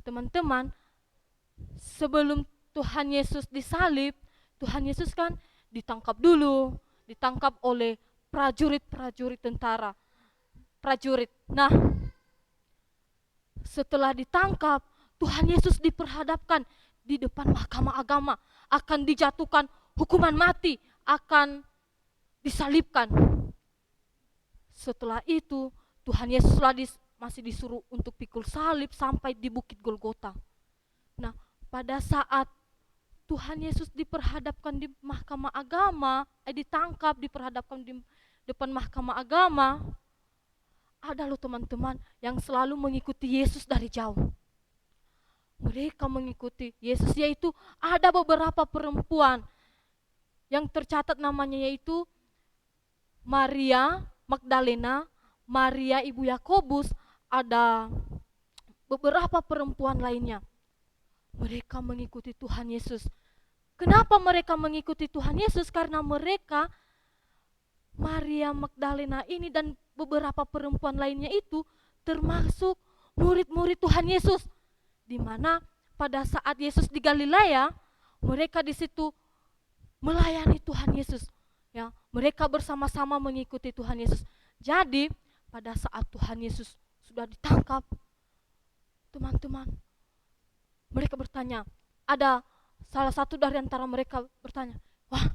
teman-teman, sebelum Tuhan Yesus disalib, Tuhan Yesus kan ditangkap dulu, ditangkap oleh prajurit-prajurit tentara, prajurit. Nah, setelah ditangkap, Tuhan Yesus diperhadapkan di depan mahkamah agama, akan dijatuhkan hukuman mati, akan disalibkan. Setelah itu, Tuhan Yesus masih disuruh untuk pikul salib sampai di Bukit Golgota. Nah, pada saat Tuhan Yesus diperhadapkan di mahkamah agama, ditangkap, diperhadapkan di depan mahkamah agama, ada loh teman-teman yang selalu mengikuti Yesus dari jauh. Mereka mengikuti Yesus, yaitu ada beberapa perempuan yang tercatat namanya, yaitu Maria Magdalena, Maria ibu Yakobus, ada beberapa perempuan lainnya. Mereka mengikuti Tuhan Yesus. Kenapa mereka mengikuti Tuhan Yesus? Karena mereka, Maria Magdalena ini dan beberapa perempuan lainnya itu termasuk murid-murid Tuhan Yesus. Di mana pada saat Yesus di Galilea, mereka di situ melayani Tuhan Yesus. Ya, mereka bersama-sama mengikuti Tuhan Yesus. Jadi pada saat Tuhan Yesus sudah ditangkap, teman-teman, mereka bertanya, ada salah satu dari antara mereka bertanya, wah,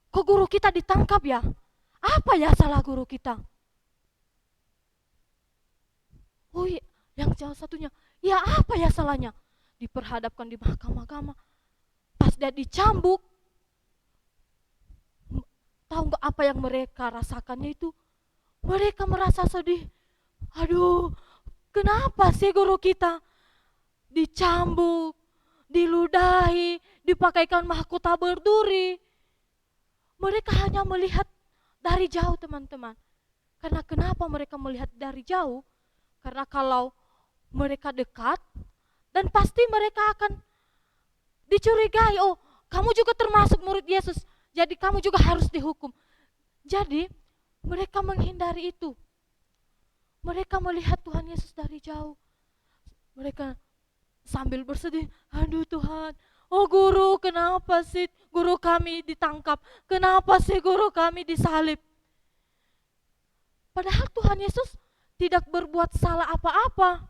kok guru kita ditangkap ya? Apa ya salah guru kita? Oh iya, yang salah satunya, ya apa ya salahnya? Diperhadapkan di mahkamah agama. Pas dia dicambuk, tahu nggak apa yang mereka rasakannya itu? Mereka merasa sedih. Aduh, kenapa sih guru kita dicambuk, diludahi, dipakaikan mahkota berduri? Mereka hanya melihat dari jauh, teman-teman. Karena kenapa mereka melihat dari jauh? Karena kalau mereka dekat, dan pasti mereka akan dicurigai, oh kamu juga termasuk murid Yesus, jadi kamu juga harus dihukum. Jadi mereka menghindari itu. Mereka melihat Tuhan Yesus dari jauh. Mereka sambil bersedih, aduh Tuhan, oh guru kenapa sih guru kami ditangkap, kenapa sih guru kami disalib? Padahal Tuhan Yesus tidak berbuat salah apa-apa.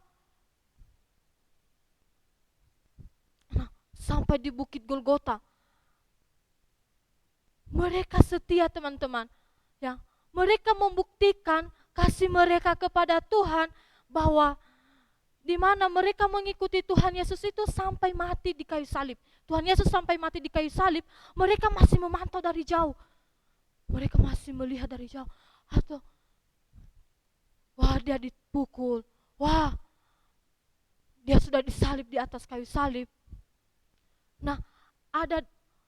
Nah, sampai di Bukit Golgota, mereka setia, teman-teman. Ya, mereka membuktikan kasih mereka kepada Tuhan, bahwa di mana mereka mengikuti Tuhan Yesus itu sampai mati di kayu salib. Tuhan Yesus sampai mati di kayu salib, mereka masih memantau dari jauh. Mereka masih melihat dari jauh. Atau wah, dia dipukul. Wah, dia sudah disalib di atas kayu salib. Nah, ada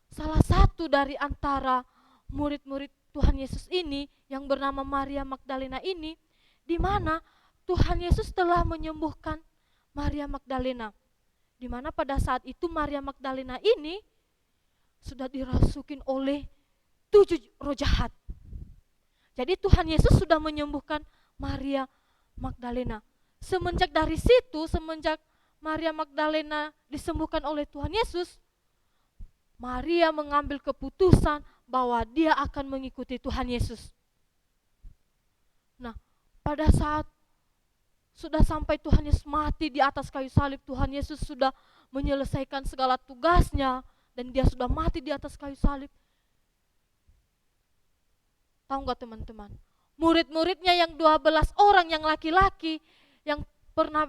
salah satu dari antara murid-murid Tuhan Yesus ini yang bernama Maria Magdalena ini, di mana Tuhan Yesus telah menyembuhkan Maria Magdalena. Di mana pada saat itu Maria Magdalena ini sudah dirasukin oleh 7 roh jahat. Jadi Tuhan Yesus sudah menyembuhkan Maria Magdalena. Semenjak dari situ, semenjak Maria Magdalena disembuhkan oleh Tuhan Yesus, Maria mengambil keputusan bahwa dia akan mengikuti Tuhan Yesus. Nah, pada saat sudah sampai Tuhan Yesus mati di atas kayu salib, Tuhan Yesus sudah menyelesaikan segala tugasnya, dan dia sudah mati di atas kayu salib. Tahu gak teman-teman? Murid-muridnya yang 12 orang yang laki-laki, yang pernah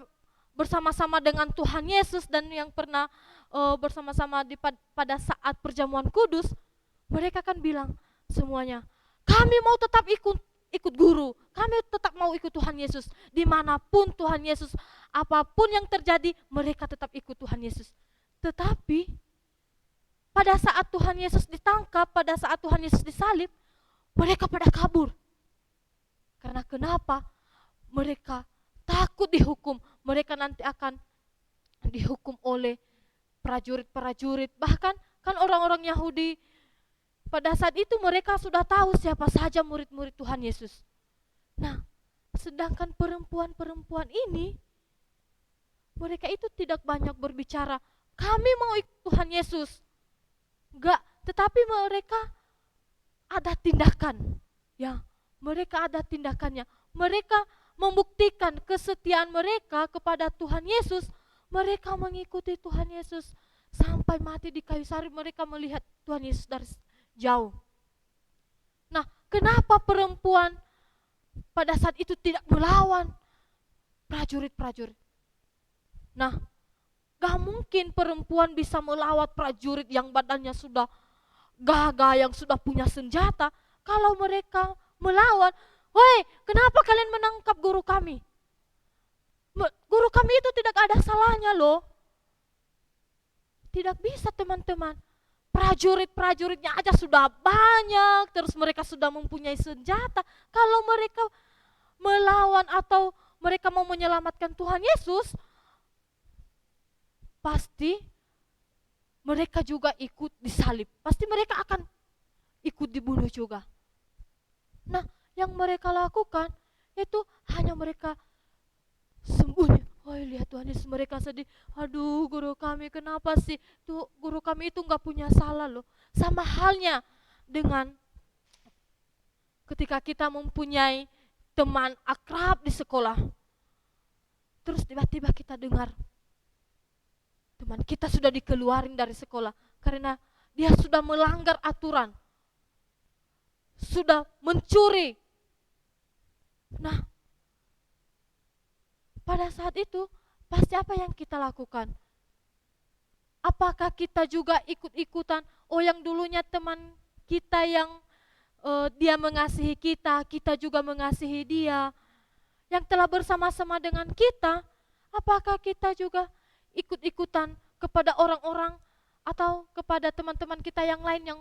bersama-sama dengan Tuhan Yesus dan yang pernah bersama-sama pada saat perjamuan kudus, mereka kan bilang semuanya, kami mau tetap ikut guru, kami tetap mau ikut Tuhan Yesus. Dimanapun Tuhan Yesus, apapun yang terjadi, mereka tetap ikut Tuhan Yesus. Tetapi pada saat Tuhan Yesus ditangkap, pada saat Tuhan Yesus disalib, mereka pada kabur. Karena kenapa? Mereka takut dihukum. Mereka nanti akan dihukum oleh prajurit-prajurit. Bahkan kan orang-orang Yahudi pada saat itu mereka sudah tahu siapa saja murid-murid Tuhan Yesus. Nah, sedangkan perempuan-perempuan ini, mereka itu tidak banyak berbicara, kami mau ikut Tuhan Yesus. Enggak, tetapi mereka ada tindakan. Ya, mereka ada tindakannya. Mereka membuktikan kesetiaan mereka kepada Tuhan Yesus. Mereka mengikuti Tuhan Yesus sampai mati di kayu salib. Mereka melihat Tuhan Yesus dari jauh. Nah, kenapa perempuan pada saat itu tidak melawan prajurit-prajurit? Nah, gak mungkin perempuan bisa melawan prajurit yang badannya sudah gagah, yang sudah punya senjata. Kalau mereka melawan, "Woi, kenapa kalian menangkap guru kami? Guru kami itu tidak ada salahnya loh." Tidak bisa, teman-teman. Prajurit-prajuritnya aja sudah banyak, terus mereka sudah mempunyai senjata. Kalau mereka melawan atau mereka mau menyelamatkan Tuhan Yesus, pasti mereka juga ikut disalib. Pasti mereka akan ikut dibunuh juga. Nah, yang mereka lakukan itu hanya mereka sembunyi. Oh, lihat Tuhan Yesus, mereka sedih. Aduh, guru kami kenapa sih? Tuh, guru kami itu nggak punya salah loh. Sama halnya dengan ketika kita mempunyai teman akrab di sekolah. Terus tiba-tiba kita dengar teman kita sudah dikeluarin dari sekolah karena dia sudah melanggar aturan, sudah mencuri. Nah, pada saat itu pasti apa yang kita lakukan? Apakah kita juga ikut-ikutan? Oh, yang dulunya teman kita yang dia mengasihi kita, kita juga mengasihi dia. Yang telah bersama-sama dengan kita, apakah kita juga ikut-ikutan kepada orang-orang atau kepada teman-teman kita yang lain yang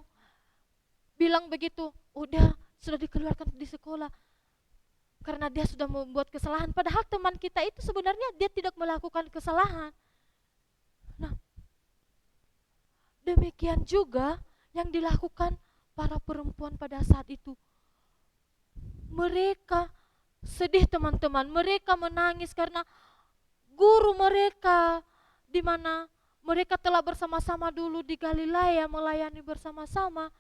bilang begitu, udah sudah dikeluarkan di sekolah karena dia sudah membuat kesalahan, padahal teman kita itu sebenarnya dia tidak melakukan kesalahan. Nah, demikian juga yang dilakukan para perempuan pada saat itu. Mereka sedih, teman-teman, mereka menangis karena guru mereka di mana mereka telah bersama-sama dulu di Galilea melayani bersama-sama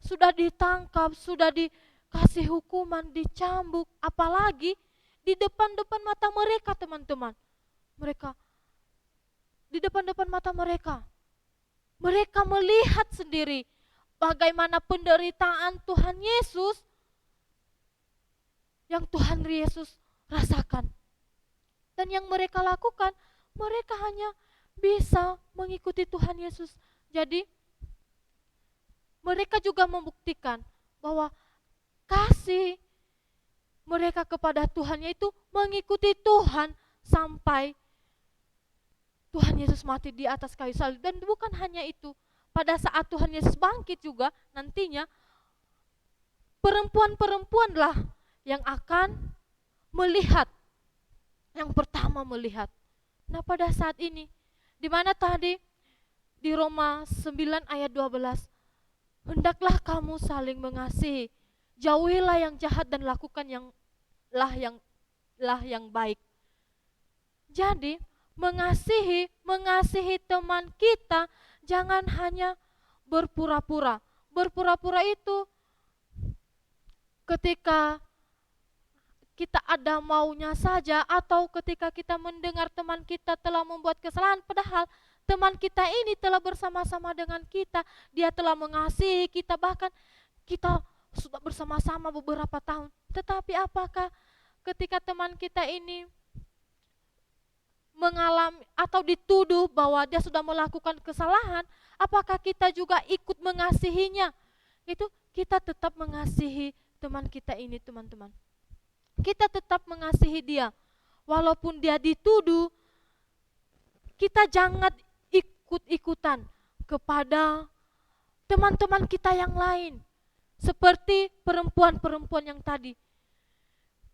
sudah ditangkap, sudah dikasih hukuman, dicambuk, apalagi di depan-depan mata mereka, teman-teman. Mereka di depan-depan mata mereka. Mereka melihat sendiri bagaimana penderitaan Tuhan Yesus yang Tuhan Yesus rasakan. Dan yang mereka lakukan, mereka hanya bisa mengikuti Tuhan Yesus. Jadi mereka juga membuktikan bahwa kasih mereka kepada Tuhan yaitu mengikuti Tuhan sampai Tuhan Yesus mati di atas kayu salib. Dan bukan hanya itu, pada saat Tuhan Yesus bangkit juga nantinya perempuan-perempuanlah yang akan melihat, yang pertama melihat. Nah, pada saat ini, di mana tadi di Roma 9 ayat 12, hendaklah kamu saling mengasihi, jauhilah yang jahat dan lakukan yang baik. Jadi mengasihi teman kita jangan hanya berpura-pura. Berpura-pura itu ketika kita ada maunya saja atau ketika kita mendengar teman kita telah membuat kesalahan, padahal teman kita ini telah bersama-sama dengan kita, dia telah mengasihi kita, bahkan kita sudah bersama-sama beberapa tahun. Tetapi apakah ketika teman kita ini mengalami atau dituduh bahwa dia sudah melakukan kesalahan, apakah kita juga ikut mengasihinya? Itu kita tetap mengasihi teman kita ini, teman-teman. Kita tetap mengasihi dia. Walaupun dia dituduh, kita jangan ikut-ikutan kepada teman-teman kita yang lain. Seperti perempuan-perempuan yang tadi.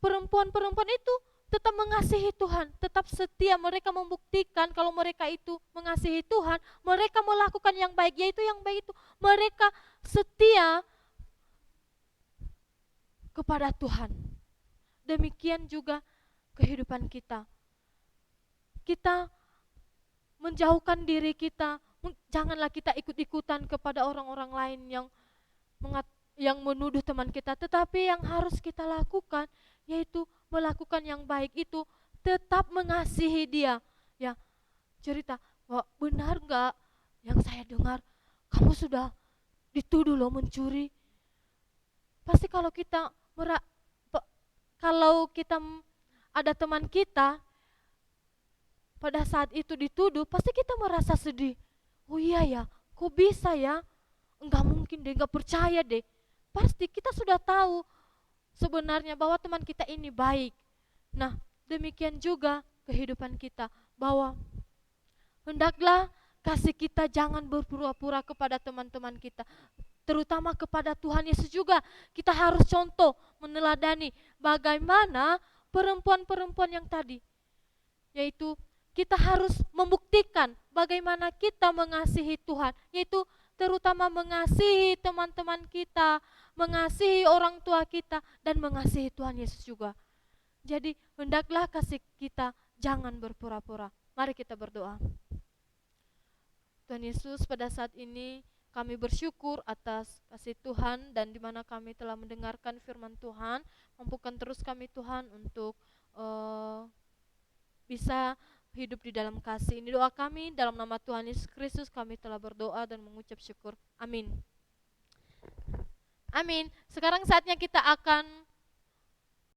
Perempuan-perempuan itu tetap mengasihi Tuhan, tetap setia. Mereka membuktikan kalau mereka itu mengasihi Tuhan, mereka melakukan yang baik, yaitu yang baik itu mereka setia kepada Tuhan. Demikian juga kehidupan kita. kita menjauhkan diri kita. Janganlah kita ikut-ikutan kepada orang-orang lain yang menuduh teman kita, tetapi yang harus kita lakukan yaitu melakukan yang baik itu, tetap mengasihi dia. Ya, cerita, wah, benar nggak yang saya dengar kamu sudah dituduh loh mencuri. Pasti kalau kita ada teman kita pada saat itu dituduh, pasti kita merasa sedih. Oh iya ya, kok bisa ya? Enggak mungkin deh, enggak percaya deh. Pasti kita sudah tahu sebenarnya bahwa teman kita ini baik. Nah, demikian juga kehidupan kita, bahwa hendaklah kasih kita jangan berpura-pura kepada teman-teman kita, terutama kepada Tuhan Yesus juga. Kita harus contoh, meneladani bagaimana perempuan-perempuan yang tadi, yaitu kita harus membuktikan bagaimana kita mengasihi Tuhan, yaitu terutama mengasihi teman-teman kita, mengasihi orang tua kita, dan mengasihi Tuhan Yesus juga. Jadi hendaklah kasih kita jangan berpura-pura. Mari kita berdoa. Tuhan Yesus, pada saat ini kami bersyukur atas kasih Tuhan, dan di mana kami telah mendengarkan firman Tuhan. Mampukan terus kami Tuhan untuk bisa hidup di dalam kasih. Ini doa kami, dalam nama Tuhan Yesus Kristus kami telah berdoa dan mengucap syukur. Amin. Amin. Sekarang saatnya kita akan